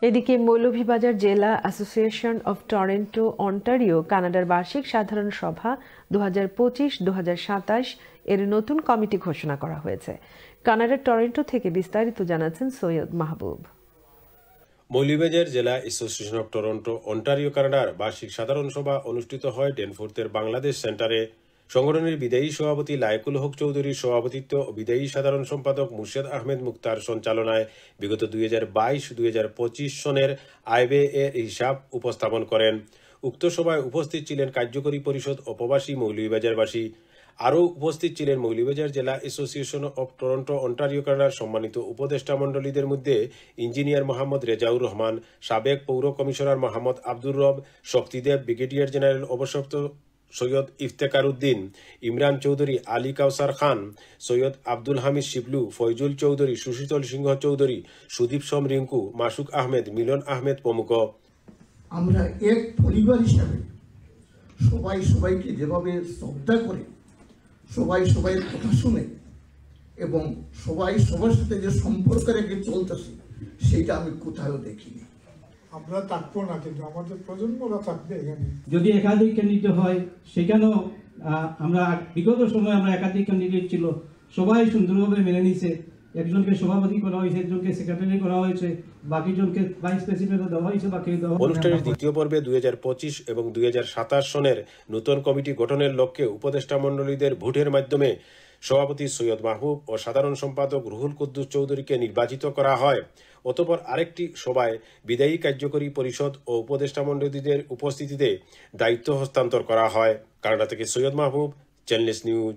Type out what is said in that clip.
এদিকে মৌলভীবাজার জেলা association of Toronto Ontario কানাডার বার্ষিক সাধারণ সভা 2025-2027 এর নতুন কমিটি ঘোষণা করা হয়েছে। কানাডার টরন্টো থেকে বিস্তারিত জানাচ্ছেন সৈয়দ মাহবুব। মৌলভীবাজার জেলা অ্যাসোসিয়েশন অব টরন্টো অন্টারিও কানাডার বার্ষিক সাধারণ সভা অনুষ্ঠিত হয় ডেনফোর্থের বাংলাদেশ সেন্টারে। সংগঠনের বিদায়ী সভাপতি লায়কুল হক চৌধুরীর সভাপতিত্ব ও বিদায়ী সাধারণ সম্পাদক মুর্শেদ আহমেদ মুক্তার সঞ্চালনায় বিগত 2022-2025 সনের আয়ব্যয় এর হিসাব উপস্থাপন করেন। উক্ত সভায় উপস্থিত ছিলেন কার্যকরী পরিষদ ও প্রবাসী মৌলভীবাজারবাসী। আরও উপস্থিত ছিলেন মৌলভীবাজার জেলা অ্যাসোসিয়েশন অব টরন্টো অন্টারিও কানাডার সম্মানিত উপদেষ্টা মণ্ডলীদের মধ্যে ইঞ্জিনিয়ার মোহাম্মদ রেজাউর রহমান, সাবেক পৌর কমিশনার মোহাম্মদ আব্দুর রব, শক্তিদেব, ব্রিগেডিয়ার জেনারেল অবসরপ্রাপ্ত সৈয়দ ইফতেকার উদ্দিন, ইমরান চৌধুরী, আলী কাউসার খান, সৈয়দ আব্দুল হামিদ শিবলু, ফয়জুল চৌধুরী, সুশীতল সিংহ চৌধুরী, সুদীপ সোম রিঙ্কু, মাসুক আহমেদ, মিলন আহমেদ প্রমুখ। আমরা এক পরিবার হিসাবে সবাই সবাইকে যেভাবে শ্রদ্ধা করে, সবাই সবাইয়ের কথা শুনে এবং সবাই সবার সাথে যে সম্পর্ক রেখে চলতেছে সেটা আমি কোথাও দেখিনি। আমরা থাকবো না, কিন্তু আমাদের প্রজন্মরা থাকবে এখানে। যদি একাধিক ক্যান্ডিডেট হয় সেখানেও আমরা বিগত সময় আমরা একাধিক ক্যান্ডিডেট ছিল, সবাই সুন্দরভাবে মেনে নিয়েছে। একজনকে সভাপতি করা হয়েছে, একজনকে সেক্রেটারি করা হয়েছে, বাকি জনকে ভাইস প্রেসিডেন্ট দেওয়া হয়েছে। বাকি অনুষ্ঠানের দ্বিতীয় পর্বে 2025 এবং 2027 সনের নতুন কমিটি গঠনের লক্ষ্যে উপদেষ্টা মণ্ডলীদের ভোটের মাধ্যমে সভাপতি সৈয়দ মাহবুব ও সাধারণ সম্পাদক রুহুল কুদ্দুস চৌধুরীকে নির্বাচিত করা হয়। অতঃপর আরেকটি সভায় বিদায়ী কার্যকরী পরিষদ ও উপদেষ্টা মণ্ডলীদের উপস্থিতিতে দায়িত্ব হস্তান্তর করা হয়। কানাডা থেকে সৈয়দ মাহবুব, চ্যানেলস নিউজ।